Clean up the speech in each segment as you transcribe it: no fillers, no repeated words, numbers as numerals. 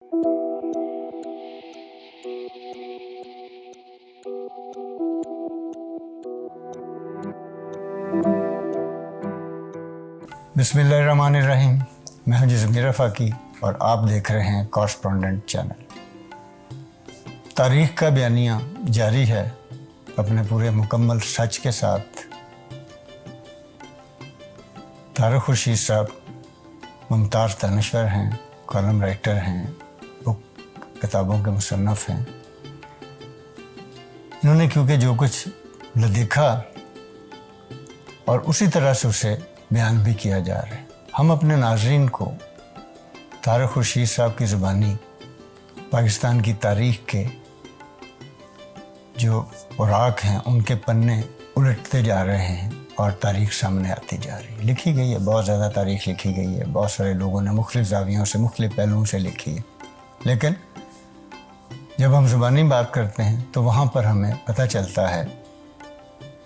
बिस्मिल्लाहिर्रहमानिर्रहीम। मैं हूं ज़मीर फ़ाकी और आप देख रहे हैं कॉरस्पॉन्डेंट चैनल। तारीख़ का बयानिया जारी है अपने पूरे मुकम्मल सच के साथ। तारिक खुर्शीद साहब मुमताज़ दानिश्वर हैं, कॉलम राइटर हैं, बुक किताबों के मुसन्नफ़ हैं। इन्होंने क्योंकि जो कुछ देखा और उसी तरह से उसे बयान भी किया जा रहा है। हम अपने नाज़रीन को तारिक खुर्शीद साहब की ज़ुबानी पाकिस्तान की तारीख़ के जो औराक हैं उनके पन्ने उलटते जा रहे हैं और तारीख़ सामने आती जा रही है। लिखी गई है, बहुत ज़्यादा तारीख़ लिखी गई है, बहुत सारे लोगों ने मुख्तलिफ़ ज़ावियों से, मुख्तलिफ़ पहलुओं से लिखी है। लेकिन जब हम ज़ुबानी बात करते हैं तो वहाँ पर हमें पता चलता है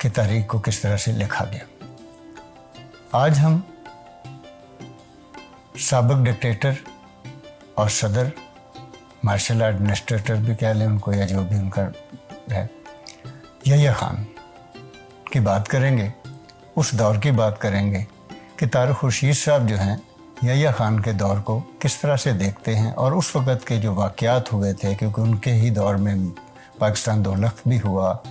कि तारीख़ को किस तरह से लिखा गया। आज हम साबिक डिक्टेटर और सदर, मार्शल एडमिनिस्ट्रेटर भी कह लें उनको, या जो भी उनका है, यहया खान की बात करेंगे। उस दौर की बात करेंगे कि तारिक खुर्शीद साहब जो हैं यहया खान के दौर को किस तरह से देखते हैं और उस वक़्त के जो वाक़यात हुए थे, क्योंकि उनके ही दौर में पाकिस्तान दो लख्त भी हुआ,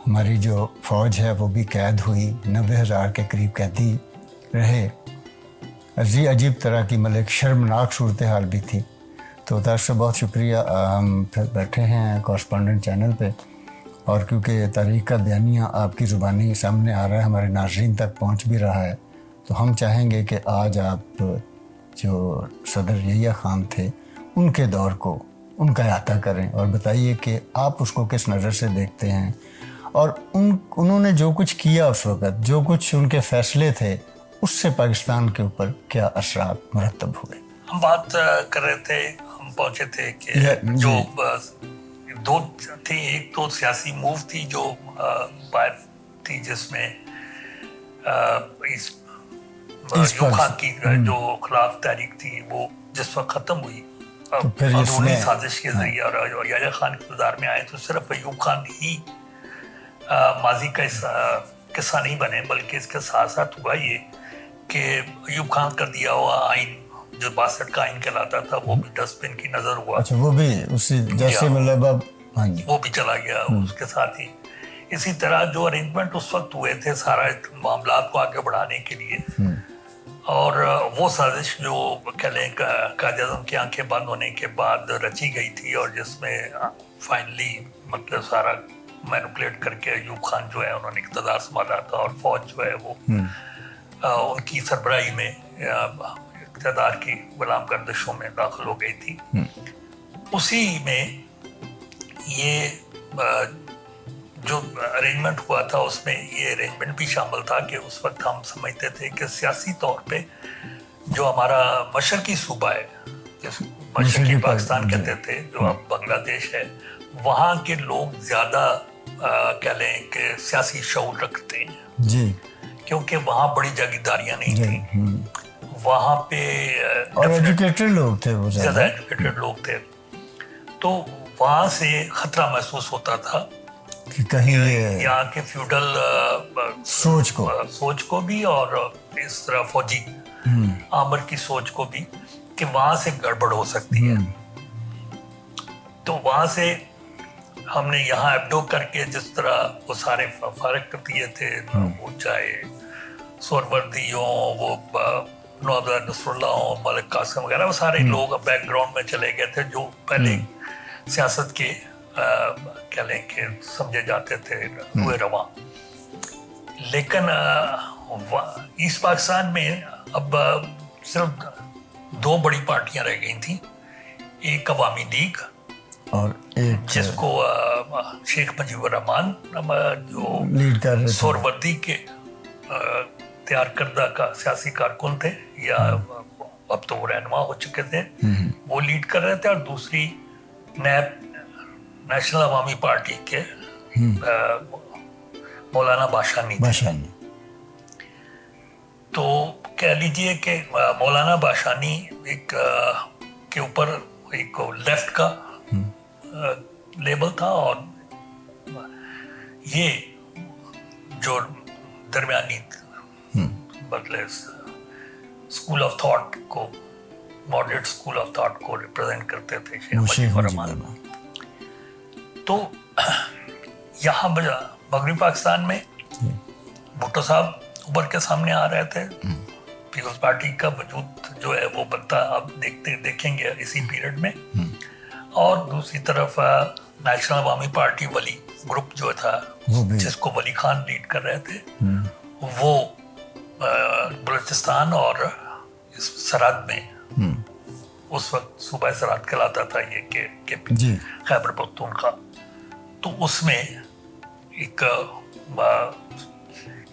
हमारी जो फ़ौज है वो भी कैद हुई, 90,000 के करीब कैदी रहे, अजीब तरह की मतलब शर्मनाक सूरत हाल भी थी। तो तारिक साहब बहुत शुक्रिया, हम फिर बैठे हैं कॉरस्पॉन्डेंट चैनल पे, और क्योंकि तारीख़ का बयानिया आपकी ज़ुबानी सामने आ रहा है, हमारे नाज़रीन तक पहुंच भी रहा है, तो हम चाहेंगे कि आज आप जो सदर यहया खान थे उनके दौर को उनका अहाता करें और बताइए कि आप उसको किस नज़र से देखते हैं और उन्होंने जो कुछ किया उस वक़्त, जो कुछ उनके फ़ैसले थे, उससे पाकिस्तान के ऊपर क्या असरात मुरतब हुए। हम बात कर रहे थे, हम पहुंचे थे कि जो दो थी, एक तो सियासी मूव थी जो बात थी जिसमें इस खान की जो खिलाफ तहरीक थी वो जिस वक्त ख़त्म हुई तो अंदरूनी साजिश के जरिए और यहया खान इक़्तिदार में आए, तो सिर्फ अयूब खान ही माजी का किस्सा नहीं बने, बल्कि इसके साथ साथ हुआ ये कि अयूब खान का दिया हुआ आइन जो 62 का आइन कहलाता था वो भी डस्टबिन की नज़र हुआ। अच्छा, वो भी उसी जैसे मतलब अब वो भी चला गया। उसके साथ ही इसी तरह जो अरेंजमेंट उस वक्त हुए थे सारा मामला को आगे बढ़ाने के लिए, और वो साजिश जो कह लें कायद-ए-आज़म की आंखें बंद होने के बाद रची गई थी और जिसमें फाइनली मतलब सारा मैनिपुलेट करके अयूब खान जो है उन्होंने इक़्तिदार संभाला था और फौज जो है वो उनकी सरबराही में इक़्तिदार की गुलाम गर्दिशों में दाखिल हो गई थी। उसी में ये जो अरेंजमेंट हुआ था उसमें ये अरेंजमेंट भी शामिल था कि उस वक्त हम समझते थे कि सियासी तौर पे जो हमारा मशरकी सूबा है, मशरकी पाकिस्तान कहते थे, जो अब बांग्लादेश है, वहाँ के लोग ज़्यादा कह लें कि सियासी शऊर रखते हैं जी, क्योंकि वहाँ बड़ी जागीरदारियाँ नहीं थी, वहाँ पे और एजुकेटेड लोग थे, वो ज़्यादा एजुकेटेड लोग थे, तो वहाँ से ख़तरा महसूस होता था कि कहीं यहाँ के फ्यूडल सोच को भी और इस तरह फौजी आमर की सोच को भी कि वहाँ से गड़बड़ हो सकती है। तो वहाँ से हमने यहाँ एब्डोक करके जिस तरह वो सारे फारग कर दिए थे, वो चाहे सोहरवर्दी हो, वो नवाब नसरुल्लाह हो, मलिक कासिम वगैरह, वो सारे लोग बैकग्राउंड में चले गए थे जो पहले सियासत के कह लें कि समझे जाते थे हुए रवा। लेकिन ईस्ट पाकिस्तान में अब सिर्फ दो बड़ी पार्टियां रह गई थी, एक अवामी लीग और एक जिसको शेख मुजीबुर रहमान जो लीड कर रहे थे, सोहरवर्दी के तैयार करदा का सियासी कारकुन थे, या अब तो वो रहनुमा हो चुके थे, वो लीड कर रहे थे, और दूसरी नेशनल अवामी पार्टी के मौलाना बाशानी। तो कह लीजिए कि मौलाना बाशानी एक के ऊपर एक लेफ्ट का लेबल था, और ये जो दरमियानी मतलब स्कूल ऑफ थॉट को, मॉडरेट स्कूल ऑफ थॉट को रिप्रेजेंट करते थे शेख मुजीब रहमान। तो यहाँ मगरबी पाकिस्तान में भुट्टो साहब उभर के सामने आ रहे थे। पीपल्स पार्टी का वजूद जो है वो बनता आप देखेंगे इसी पीरियड में। और दूसरी तरफ नेशनल अवामी पार्टी वली ग्रुप जो था, जिसको वली खान लीड कर रहे थे, वो बलूचिस्तान और इस सरहद में, उस वक्त सूबा सरहद कहलाता था ये के खैबर पख्तूनख्वा, तो उसमें एक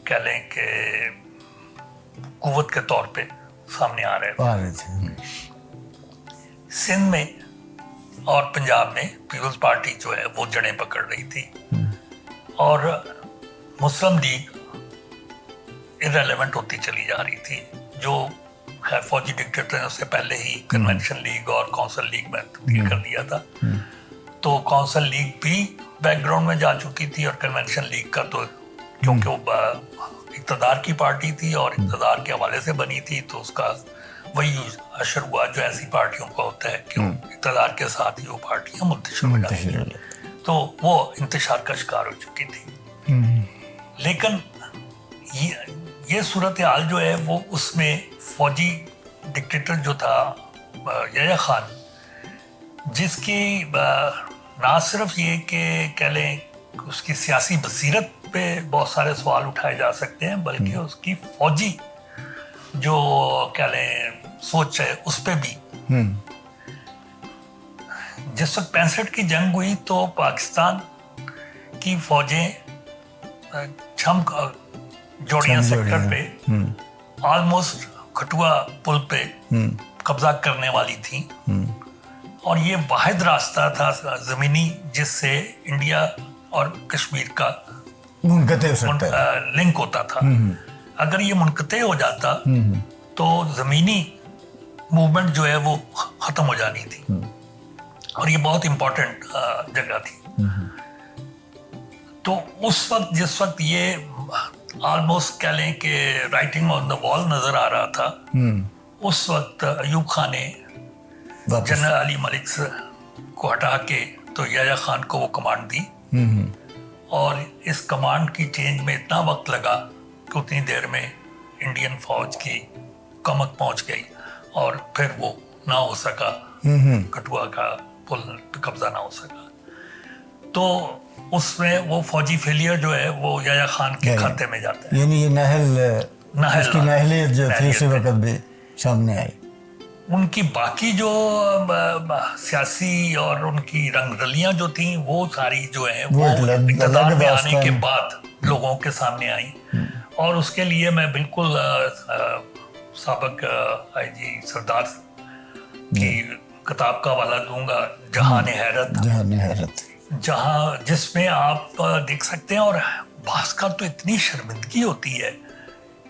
कह लें कि कुव्वत के तौर पे सामने आ रहे थे। सिंध में और पंजाब में पीपल्स पार्टी जो है वो जड़ें पकड़ रही थी, और मुस्लिम लीग इररिलेवेंट होती चली जा रही थी, जो खैर फौजी डिक्टेटर ने उससे पहले ही कन्वेंशन लीग और काउंसिल लीग में तब्दील कर दिया था। तो काउंसिल लीग भी बैकग्राउंड में जा चुकी थी, और कन्वेंशन लीग का तो क्योंकि वो इक़्तिदार की पार्टी थी और इक़्तिदार के हवाले से बनी थी, तो उसका वही असर हुआ जो ऐसी पार्टियों का होता है कि इक़्तिदार के साथ ही वो पार्टियां मुंतशिर हो जाती हैं, तो वो इंतशार का शिकार हो चुकी थी। लेकिन ये सूरत हाल जो है वो उसमें फौजी डिक्टेटर जो था यहया खान, जिसकी ना सिर्फ ये कि कह लें उसकी सियासी बसीरत पे बहुत सारे सवाल उठाए जा सकते हैं, बल्कि उसकी फौजी जो कह लें सोच है उस पे भी। जिस वक्त 65 की जंग हुई तो पाकिस्तान की फौजें छम जोड़ियां सेक्टर पे ऑलमोस्ट खटुआ पुल पे कब्जा करने वाली थी, और ये वाहिद रास्ता था जमीनी जिससे इंडिया और कश्मीर का लिंक होता था। अगर ये मुनक़ते हो जाता तो जमीनी मूवमेंट जो है वो खत्म हो जानी थी, और ये बहुत इंपॉर्टेंट जगह थी। तो उस वक्त जिस वक्त ये ऑलमोस्ट कह लें कि राइटिंग ऑन द वॉल नजर आ रहा था, उस वक्त अयूब खान ने जनरल अली मलिक को हटा के तो यहया खान को वो कमांड दी, और इस कमांड की चेंज में इतना वक्त लगा कि उतनी देर में इंडियन फौज की कमक पहुंच गई, और फिर वो ना हो सका, कठुआ का पुल पे कब्जा ना हो सका। तो उसमें वो फौजी फेलियर जो है वो यहया खान के खाते में जाता है। यानी ये नाहलियत जो थी उसी वक्त भी सामने आई। उनकी बाकी जो सियासी और उनकी रंगरलियां जो थी वो सारी जो है वो इक़्तिदार में आने के बाद लोगों के सामने आई, और उसके लिए मैं बिल्कुल साबिक आईजी सरदार की किताब का हवाला दूंगा, जहान-ए हैरत, जहां जिसमें आप देख सकते हैं। और भास्कर तो इतनी शर्मिंदगी होती है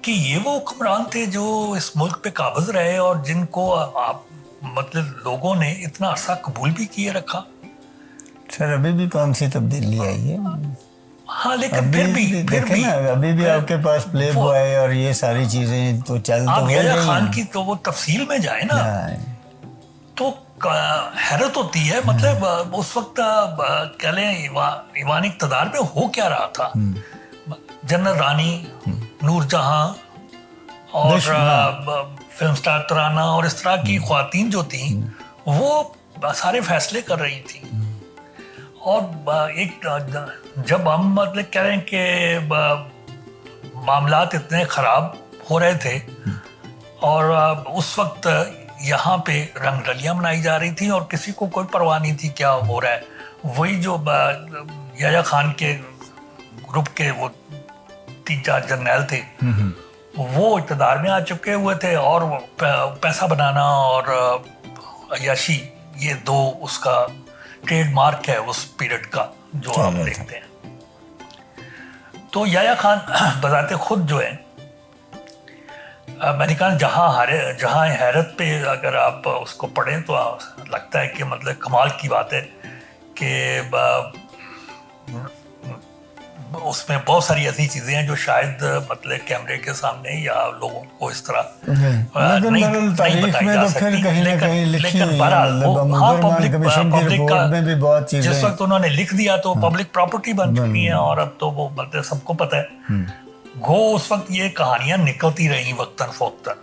कि ये वो हुक्मरान थे जो इस मुल्क पे काबिज रहे और जिनको आप मतलब लोगों ने इतना अरसा कबूल भी किए रखा। सर अभी भी कौन सी तब्दीली आई है? हाँ, लेकिन फिर भी अभी भी आपके पास प्ले बॉय और ये सारी चीजें तो चल तो यहया खान की तो वो तफसील में जाए ना तो हैरत होती है। मतलब उस वक्त कह लें ईवान इक़्तिदार में हो क्या रहा था। जनरल रानी, नूरजहां और फिल्म स्टार तराना और इस तरह की ख्वातीन जो थी वो सारे फैसले कर रही थी। और एक जब हम मतलब कह रहे हैं कि मामलात इतने ख़राब हो रहे थे और उस वक्त यहाँ पे रंगरलियाँ मनाई जा रही थी और किसी को कोई परवाह नहीं थी क्या हो रहा है। वही जो यहया खान के ग्रुप के वो 3-4 जर्नैल थे वो इक़्तिदार में आ चुके हुए थे और पैसा बनाना और अय्याशी ये दो उसका ट्रेडमार्क है उस पीरियड का जो आप देखते हैं। तो यहया खान बजाते खुद जो है میں نے کہا جہاں حیرت پہ اگر آپ اس کو پڑھیں تو لگتا ہے کہ مطلب کمال کی بات ہے کہ اس میں بہت ساری ایسی چیزیں ہیں جو شاید مطلب کیمرے کے سامنے یا لوگوں کو اس طرح نہیں بتائی جا سکتی، لیکن بہرحال ہاں پبلک جس وقت انہوں نے لکھ دیا تو پبلک پراپرٹی بن چکی ہیں، اور اب تو وہ مطلب سب کو پتہ ہے. گو اس وقت یہ کہانیاں نکلتی رہیں وقتاً فوقتاً.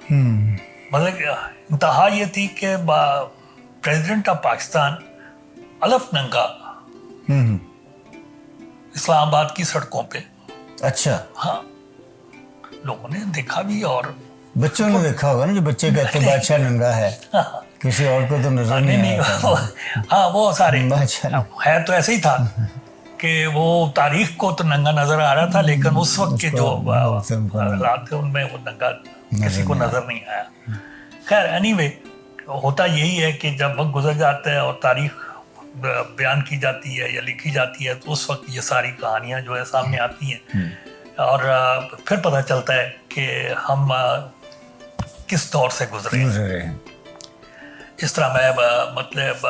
مطلب انتہا یہ تھی کہ پریزیڈنٹ آف پاکستان الف ننگا اسلام آباد کی سڑکوں پہ. اچھا ہاں لوگوں نے دیکھا بھی، اور بچوں نے دیکھا ہوگا نا، جو بچے کہتے ہیں بادشاہ ننگا ہے، کسی اور کو تو نظر نہیں آتا. ہاں وہ سارے ہے تو ایسے ہی تھا کہ وہ تاریخ کو تو ننگا نظر آ رہا تھا، لیکن اس وقت کے جو حالات تھے ان میں وہ ننگا کسی کو نظر نہیں آیا. خیر اینی وے ہوتا یہی ہے کہ جب وقت گزر جاتا ہے اور تاریخ بیان کی جاتی ہے یا لکھی جاتی ہے تو اس وقت یہ ساری کہانیاں جو ہے سامنے آتی ہیں، اور پھر پتہ چلتا ہے کہ ہم کس دور سے گزرے ہیں. اس طرح میں مطلب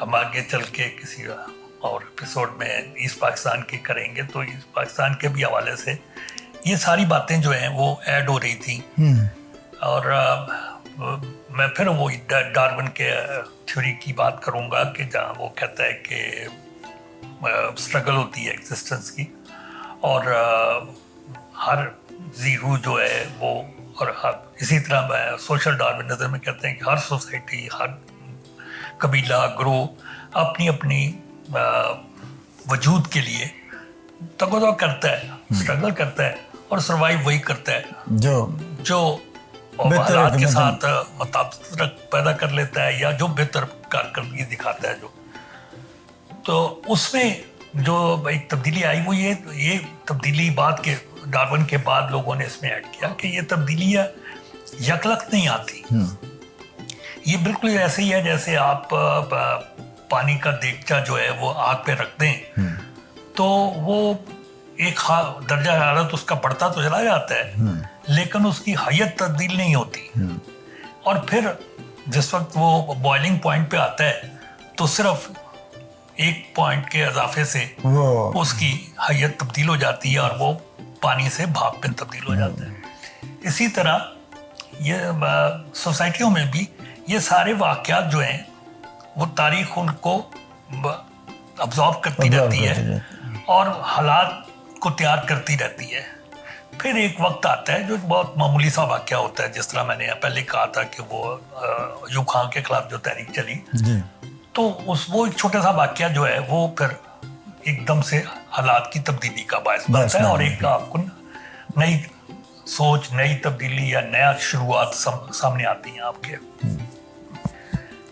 ہم آگے چل کے کسی اور ایپیسوڈ میں ایسٹ پاکستان کی کریں گے تو ایسٹ پاکستان کے بھی حوالے سے یہ ساری باتیں جو ہیں وہ ایڈ ہو رہی تھیں. اور میں پھر وہ ڈارون کے تھیوری کی بات کروں گا کہ جہاں وہ کہتا ہے کہ اسٹرگل ہوتی ہے ایگزسٹنس کی، اور ہر زیرو جو ہے وہ، اور اسی طرح سوشل ڈارونزم میں کہتے ہیں کہ ہر سوسائٹی، ہر قبیلہ، گروہ اپنی اپنی وجود کے لیے تقاضا کرتا ہے، اسٹرگل کرتا ہے، اور سروائیو وہی کرتا ہے جو حالات کے ساتھ مطابقت پیدا کر لیتا ہے یا جو بہتر کارکردگی دکھاتا ہے. تو اس میں جو ایک تبدیلی آئی وہ یہ تبدیلی بعد کے ڈارون کے بعد لوگوں نے اس میں ایڈ کیا کہ یہ تبدیلیاں یکلخت نہیں آتی. یہ بالکل ایسے ہی ہے جیسے آپ پانی کا دیگچہ جو ہے وہ آگ پہ رکھ دیں تو وہ ایک درجہ حرارت اس کا بڑھتا تو چلا جاتا ہے، لیکن اس کی حیت تبدیل نہیں ہوتی. اور پھر جس وقت وہ بوائلنگ پوائنٹ پہ آتا ہے تو صرف ایک پوائنٹ کے اضافے سے اس کی حیت تبدیل ہو جاتی ہے اور وہ پانی سے بھاپ میں تبدیل ہو جاتا ہے. اسی طرح یہ سوسائٹیوں میں بھی یہ سارے واقعات جو ہیں وہ تاریخ ان کو ابزارب کرتی رہتی ہے اور حالات کو تیار کرتی رہتی ہے. پھر ایک وقت آتا ہے جو بہت معمولی سا واقعہ ہوتا ہے، جس طرح میں نے پہلے کہا تھا کہ وہ ایوب خان کے خلاف جو تحریک چلی تو وہ ایک چھوٹا سا واقعہ جو ہے وہ پھر ایک دم سے حالات کی تبدیلی کا باعث بنتا ہے، اور ایک آپ کو نئی سوچ، نئی تبدیلی یا نیا شروعات سامنے آتی ہیں آپ کے.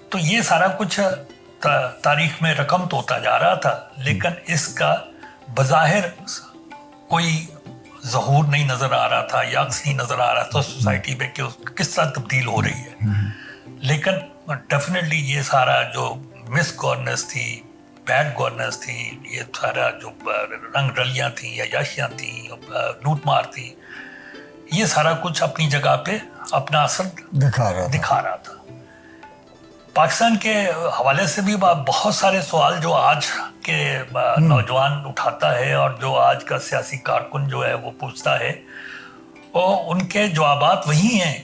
تو یہ سارا کچھ تاریخ میں رقم تو ہوتا جا رہا تھا، لیکن اس کا بظاہر کوئی ظہور نہیں نظر آ رہا تھا یا عکس نہیں نظر آ رہا تھا سوسائٹی پہ کہ کس طرح تبدیل ہو رہی ہے. لیکن ڈیفینیٹلی یہ سارا جو مس گورننس تھی، بیڈ گورننس تھی، یہ سارا جو رنگ رلیاں تھیں یا یاشیاں تھیں، لوٹ مار تھی، یہ سارا کچھ اپنی جگہ پہ اپنا اثر دکھا رہا تھا. پاکستان کے حوالے سے بھی بہت سارے سوال جو آج کے نوجوان اٹھاتا ہے اور جو آج کا سیاسی کارکن جو ہے وہ پوچھتا ہے، اور ان کے جوابات وہی ہیں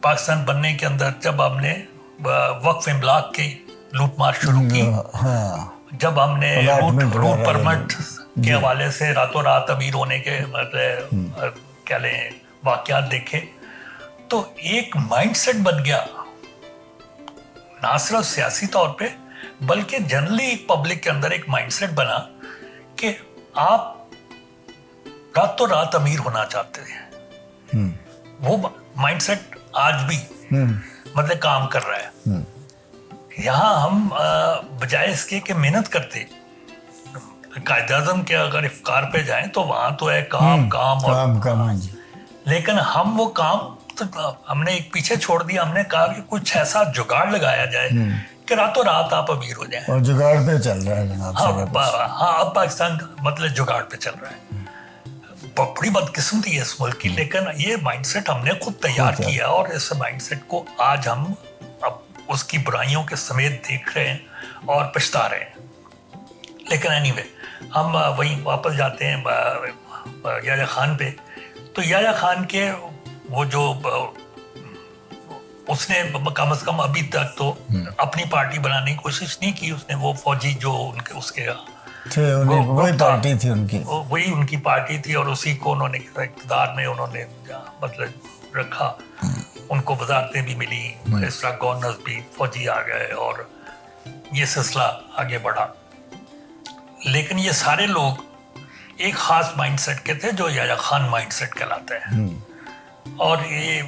پاکستان بننے کے اندر. جب ہم نے وقف املاک کی لوٹ مار شروع کی، جب ہم نے روٹ پرمٹ کے حوالے سے راتوں رات امیر ہونے کے مطلب کیا لیں واقعات دیکھے، تو ایک مائنڈ سیٹ بن گیا، نہ صرف سیاسی طور پہ بلکہ جنرلی پبلک کے اندر ایک مائنڈ سیٹ بنا کہ آپ راتوں رات امیر ہونا چاہتے ہیں. وہ مائنڈ سیٹ آج بھی مطلب کام کر رہا ہے. یہاں ہم بجائے اس کے کہ محنت کرتے، قائد اعظم کے اگر افکار پہ جائیں تو وہاں تو ہے کام، لیکن ہم وہ کام ہم نے ایک پیچھے چھوڑ دیا. ہم نے کہا کہ کچھ ایسا جگاڑ لگایا جائے کہ راتوں رات آپ امیر ہو جائیں. اور جگاڑ پہ چل رہا ہے جناب. ہاں اب پاکستان مطلب جگاڑ پہ چل رہا ہے. बड़ी बदकिस्मती है इस मुल्क की, लेकिन ये माइंडसेट हमने खुद तैयार किया और इस माइंडसेट को आज हम अब उसकी बुराइयों के समेत देख रहे हैं और पछता रहे हैं। लेकिन एनीवे हम वहीं वापस जाते हैं याह्या खान पे। तो याह्या खान के वो जो उसने कम से कम अभी तक तो अपनी पार्टी बनाने की कोशिश नहीं की उसने। वो फौजी जो उनके उसके वही पार्टी थी उनकी, वही उनकी पार्टी थी और उसी को उन्होंने इक़्तिदार में उन्होंने मतलब रखा। उनको वजारतें भी मिली, इस तरह गवर्नर्स भी फौजी आ गए और ये सिलसिला आगे बढ़ा। लेकिन ये सारे लोग एक खास माइंडसेट के थे जो याह्या खान माइंडसेट कहलाता है। और ये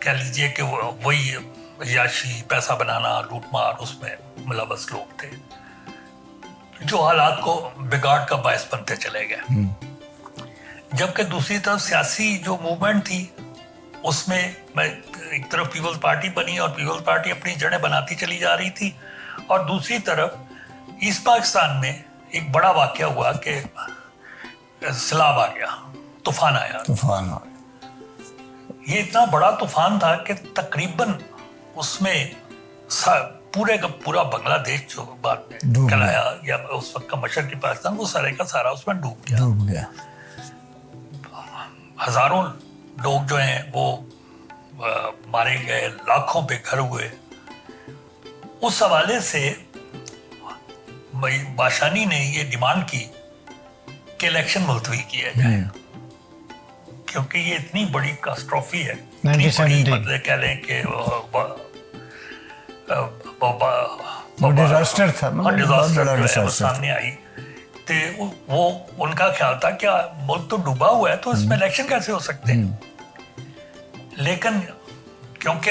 कह लीजिए कि वही याशी, पैसा बनाना, लूटमार, उसमें मुलव्वस लोग थे जो हालात को बिगाड़ का बायस बनते चले गए। जबकि दूसरी तरफ सियासी जो मूवमेंट थी उसमें मैं एक तरफ पीपल्स पार्टी बनी और पीपल्स पार्टी अपनी जड़ें बनाती चली जा रही थी, और दूसरी तरफ ईस्ट पाकिस्तान में एक बड़ा वाकया हुआ कि सैलाब आ गया, तूफान आया। ये इतना बड़ा तूफान था कि तकरीबन उसमें पूरे का पूरा बांग्लादेश जो बाद में कहलाया या उस वक्त का मशरकी पाकिस्तान, वो सारे का सारा उसमें डूब गया। हजारों लोग जो हैं वो मारे गए, लाखों बेघर हुए। उस हवाले से बाशानी ने ये डिमांड की कि इलेक्शन मुलतवी किया जाए, क्योंकि ये इतनी बड़ी कैटास्ट्रोफी है, मतलब कह लें कि डिजास्टर था, डिजास्टर सामने आई। तो वो उनका ख्याल था कि मुल्क तो डूबा हुआ है तो इसमें इलेक्शन कैसे हो सकते हैं। लेकिन क्योंकि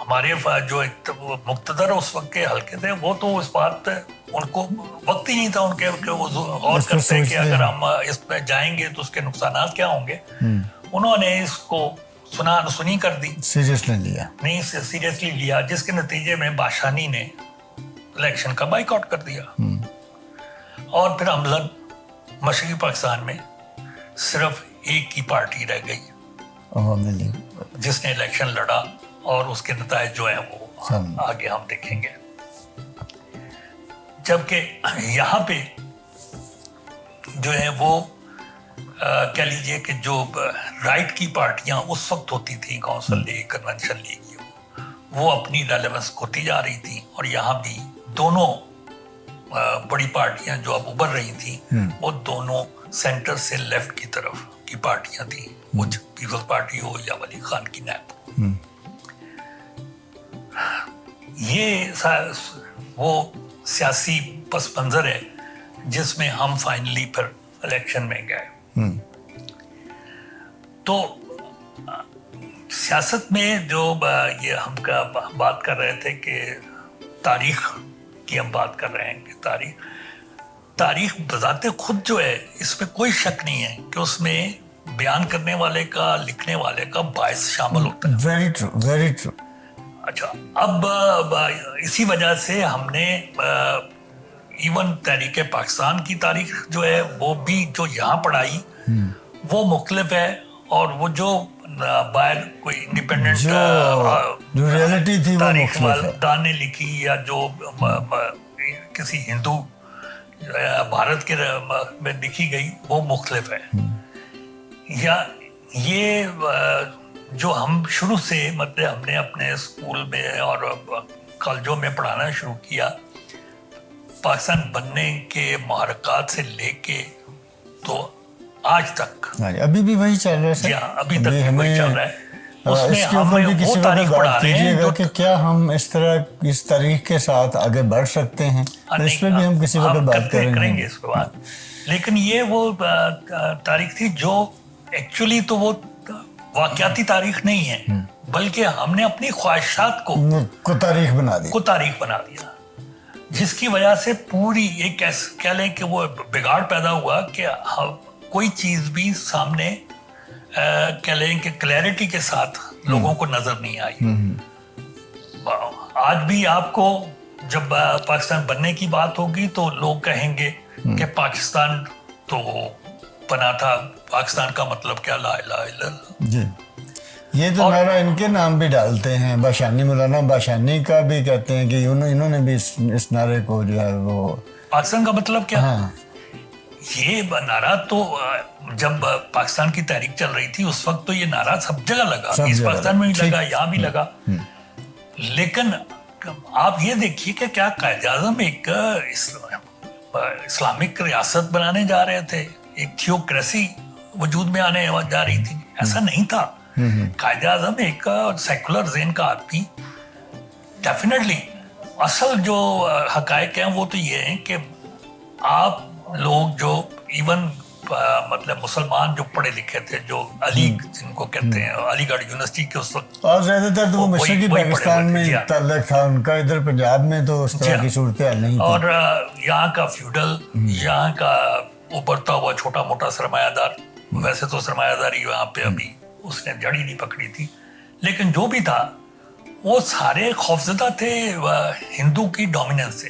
हमारे जो मुक्तदर उस वक्त के हल्के थे, वो तो इस बात पे उनको वक्त ही नहीं था उनके कि वो गौर करते कि अगर हम इस पे जाएंगे तो उसके नुकसान क्या होंगे। उन्होंने इसको सुनी कर दी, सीरियसली लिया, जिसके नतीजे में बाशानी ने इलेक्शन का बाइकआउट कर दिया। और फिर अमलन मशरकी पाकिस्तान में सिर्फ एक ही पार्टी रह गई जिसने इलेक्शन लड़ा, और उसके नतीजे जो हैं वो आगे हम देखेंगे। जबकि यहाँ पे जो है वो कह लीजिए कि जो राइट की पार्टियां उस वक्त होती थी, कौंसिल लीग, कन्वेंशन लीग, वो अपनी रेलेवेंस खोती जा रही थी। और यहाँ भी दोनों बड़ी पार्टियां जो अब उभर रही थी वो दोनों सेंटर से लेफ्ट की तरफ की पार्टियां थी, वो पीपल्स पार्टी हो या वली खान की नैप। ये वो सियासी पस मंजर है जिसमें हम फाइनली फिर इलेक्शन में गए। तो सियासत में जो ये हम का बात कर रहे थे कि तारीख की हम बात कर रहे हैं कि तारीख बजाते खुद जो है, इसमें कोई शक नहीं है कि उसमें बयान करने वाले का, लिखने वाले का बायस शामिल होता है। Very true, very true. अच्छा, अब इसी वजह से हमने इवन तहरीक पाकिस्तान की तारीख जो है वो भी जो यहाँ पढ़ाई वो मुख्तलिफ है, और वो जो बाहर कोई इंडिपेंडेंट जो रियलिटी थी वो मुख्तलिफ है, ने लिखी या जो किसी हिंदू भारत के में लिखी गई वो मुख्तलिफ है। या ये जो हम शुरू से मतलब हमने अपने स्कूल में और कॉलेजों में पढ़ाना शुरू किया, पाकिस्तान बनने के मुहर्रकात से लेके तो आज तक अभी भी वही चल रहा है। अभी तक भी वही चल रहा है। उसमें इसके ऊपर भी किसी वक्त बात कीजिएगा कि क्या हम इस तरह इस तारीख के साथ आगे बढ़ सकते हैं, इस पर भी हम किसी वक्त बात करेंगे इसके बाद। लेकिन ये वो तारीख थी जो एक्चुअली तो वो वाकयाती तारीख नहीं है, बल्कि हमने अपनी ख्वाहिशात को तारीख बना दिया, जिसकी वजह से पूरी एक कह लें कि वो बिगाड़ पैदा हुआ कि कोई चीज भी सामने कह लें कि क्लैरिटी के साथ लोगों को नजर नहीं आई। आज भी आपको जब पाकिस्तान बनने की बात होगी तो लोग कहेंगे कि पाकिस्तान तो बना था पाकिस्तान का मतलब क्या, ला इलाहा इल्लल्लाह। जी, ये तो नारा इनके नाम भी डालते हैं, बाशानी, मौलाना बाशानी का भी कहते हैं कि इन्होंने भी इस नारे को जो है वो पाकिस्तान का मतलब क्या। हाँ, ये नारा तो जब पाकिस्तान की तहरीक चल रही थी उस वक्त तो ये नारा सब जगह लगा, सब इस जगह पाकिस्तान में भी ठीक। लगा, यहाँ भी लगा। लेकिन आप ये देखिए कि क्या कायद आज़म एक इस्लामिक रियासत बनाने जा रहे थे, एक थियोक्रेसी वजूद में आने जा रही थी, ऐसा नहीं था। कायद आज़म एक सेकुलर ज़हन का आदमी, डेफिनेटली असल जो हकायक हैं वो तो ये हैं कि आप लोग जो इवन मतलब मुसलमान जो पढ़े लिखे थे, जो अली जिनको कहते हैं, अलीगढ़ यूनिवर्सिटी के उस वक्त, और ज्यादातर तो वो मशरकी पाकिस्तान वही में ताल्लुक था उनका, इधर पंजाब में तो उस तरह की सूरत हाल नहीं थी। और यहाँ का फ्यूडल, यहाँ का उभरता हुआ छोटा मोटा सरमायादार, वैसे तो सरमायादारी यहाँ पे अभी उसने जड़ी नहीं पकड़ी थी, लेकिन जो भी था वो सारे खौफजदा थे हिंदू की डोमिनेंस से।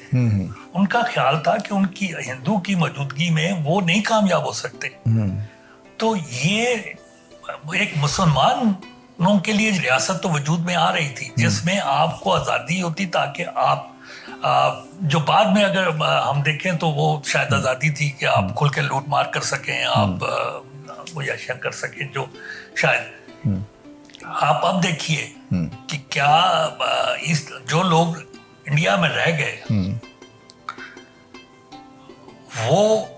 उनका ख्याल था कि उनकी हिंदू की मौजूदगी में वो नहीं कामयाब हो सकते। तो ये एक मुसलमानों के लिए रियासत तो वजूद में आ रही थी जिसमें आपको आज़ादी होती, ताकि आप जो बाद में अगर हम देखें तो वो शायद आज़ादी थी कि आप खुल के लूट मार कर सकें, आप वो याशियां कर सकें, जो शायद आप अब देखिए कि क्या इस जो लोग इंडिया में रह गए वो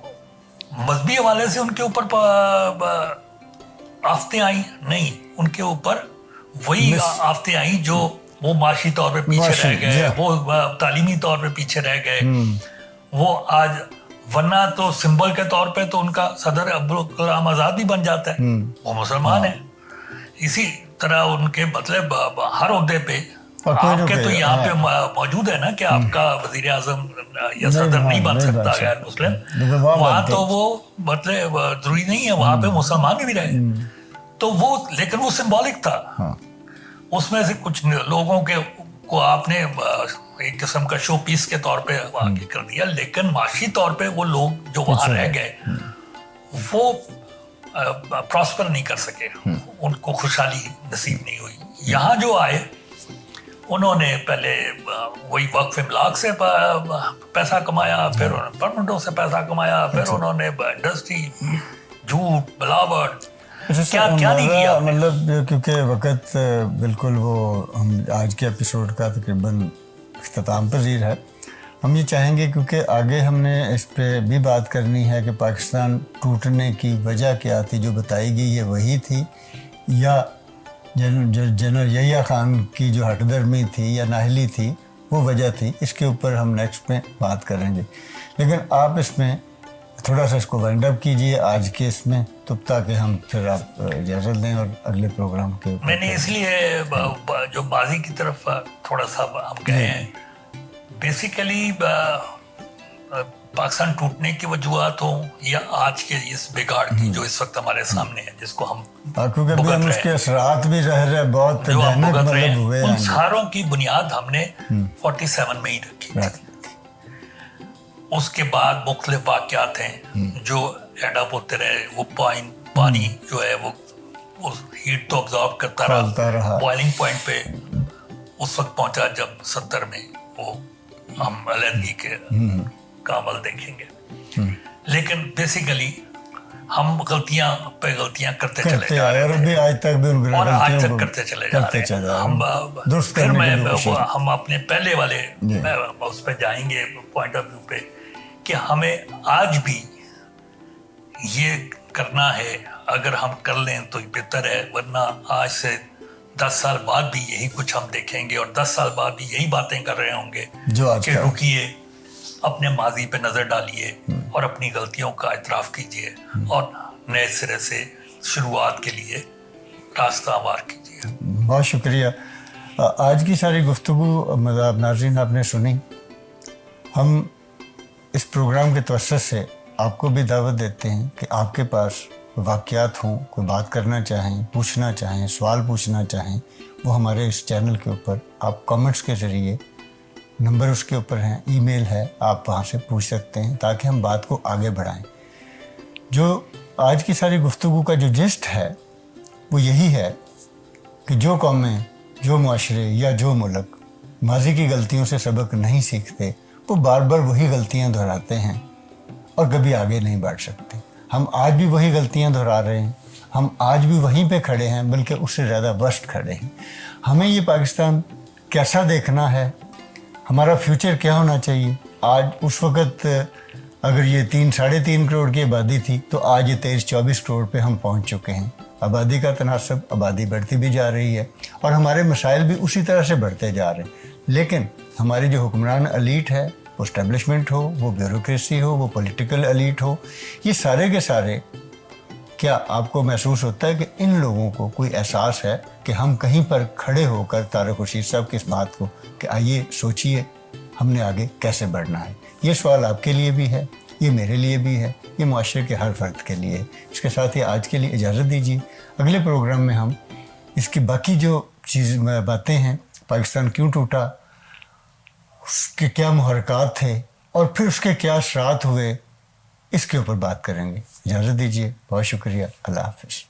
मजहबी हवाले से उनके ऊपर आफतें आई नहीं, उनके ऊपर वही आफतें आई जो वो माशी तौर पे पीछे रह गए, वो तालीमी तौर पे पीछे रह गए। वो आज वरना तो सिंबल के तौर पे तो उनका सदर अब्दुल कलाम आजाद भी बन जाता है, वो मुसलमान है। इसी तरह उनके मतलब हर ओहदे पे आपके तो यहाँ पे मौजूद है ना कि आपका वजीर आजम या सदर नहीं बन सकता गैर मुस्लिम, वहाँ तो वो मतलब जरूरी नहीं है, वहाँ पे मुसलमान भी रहे। तो वो लेकिन वो सिंबॉलिक था। उसमें से कुछ लोगों के को आपने एक किस्म का शो पीस के तौर पे आगे कर दिया, लेकिन माशी तौर पे वो लोग जो वहाँ रह गए वो प्रॉस्पर नहीं कर सके, उनको खुशहाली नसीब नहीं हुई। यहाँ जो आए उन्होंने पहले वही वक्फ इमलाक से पैसा कमाया, फिर उन्होंने परमिटों से पैसा कमाया, फिर उन्होंने इंडस्ट्री, झूठ, मिलावट, क्या नहीं किया। मतलब क्योंकि वक्त बिल्कुल वो हम आज के एपिसोड का तकरीबन इख्तिताम पजीर है, हम ये चाहेंगे क्योंकि आगे हमने इस पे भी बात करनी है कि पाकिस्तान टूटने की वजह क्या थी, जो बताई गई है वही थी, या जनरल यहिया खान की जो हटदर्मी थी या नाहली थी वो वजह थी। इसके ऊपर हम नेक्स्ट में बात करेंगे, लेकिन आप इसमें थोड़ा सा इसको वाइंड अप कीजिए आज के इसमें, तो ताकि हम फिर आप इजाज़त दें और अगले प्रोग्राम के ऊपर। मैंने इसलिए जो बाजी की तरफ थोड़ा सा हम गए हैं, बेसिकली पाकिस्तान टूटने की वजूहत हो या आज के इस बिगाड़ की जो इस वक्त हमारे सामने है, जिसको हम क्योंकि हम उसके असरात भी रह रहे बहुत जो हम भुगत रहे हैं, हुए उन सारों की बुनियाद हमने 47 में ही रखी थी। उसके बाद मुख्तलिफ वाक़यात हैं जो एडअप होते रहे, वो पानी जो है वो उस हीट तो ऑब्जॉर्व करता रहा, बॉइलिंग पॉइंट पे उस वक्त पहुंचा जब 70 में वो हम अलहदगी के का अमल देखेंगे। लेकिन बेसिकली हम गलतियां पे गलतियां करते चले जा रहे हैं आज तक भी और आज तक करते चले जा रहे हैं। हम अपने पहले वाले उस पे जाएंगे पॉइंट ऑफ व्यू पे कि हमें आज भी ये करना है, अगर हम कर लें तो बेहतर है, वरना आज से 10 साल बाद भी यही कुछ हम देखेंगे और 10 साल बाद भी यही बातें कर रहे होंगे कि रुकिए, अपने माजी पे नजर डालिए और अपनी गलतियों का इतराफ कीजिए और नए सिरे से शुरुआत के लिए रास्ता वार कीजिए। बहुत शुक्रिया। आज की सारी गुफ्तगू मतलब नाज़रीन आपने सुनी। हम इस प्रोग्राम के तवस्सुत से आपको भी दावत देते हैं कि आपके पास वाक़यात हों, कोई बात करना चाहें, पूछना चाहें, सवाल पूछना चाहें, वो हमारे इस चैनल के ऊपर आप कमेंट्स के ज़रिए, नंबर उसके ऊपर हैं, ईमेल है, आप वहाँ से पूछ सकते हैं ताकि हम बात को आगे बढ़ाएं। जो आज की सारी गुफ्तगू का जो जिस्ट है वो यही है कि जो कौमें, जो मुआशरे या जो मुल्क माजी की गलतियों से सबक नहीं सीखते वो बार बार वही गलतियां दोहराते हैं और कभी आगे नहीं बढ़ सकते। हम आज भी वही गलतियां दोहरा रहे हैं, हम आज भी वहीं पे खड़े हैं, बल्कि उससे ज़्यादा वर्स्ट खड़े हैं। हमें ये पाकिस्तान कैसा देखना है, हमारा फ्यूचर क्या होना चाहिए। आज उस वक़्त अगर ये 3-3.5 करोड़ की आबादी थी तो आज ये 23-24 करोड़ पे हम पहुंच चुके हैं। आबादी का तनासब, आबादी बढ़ती भी जा रही है और हमारे मसाइल भी उसी तरह से बढ़ते जा रहे हैं। लेकिन हमारी जो हुक्मरान एलीट है, वो एस्टेब्लिशमेंट हो, वो ब्यूरोक्रेसी हो, वो पॉलिटिकल एलीट हो, ये सारे के सारे, क्या आपको महसूस होता है कि इन लोगों को कोई एहसास है कि हम कहीं पर खड़े होकर तारिक खुर्शीद साहब की इस बात को कि आइए सोचिए हमने आगे कैसे बढ़ना है। ये सवाल आपके लिए भी है, ये मेरे लिए भी है, ये मुआशरे के हर फर्द के लिए है। इसके साथ ही आज के लिए इजाज़त दीजिए। अगले प्रोग्राम में हम इसकी बाकी जो बातें हैं, पाकिस्तान क्यों टूटा, उसके क्या मुहर्रकात थे और फिर उसके क्या असरात हुए, इसके ऊपर बात करेंगे। इजाज़त दीजिए, बहुत शुक्रिया, अल्लाह हाफ़िज़।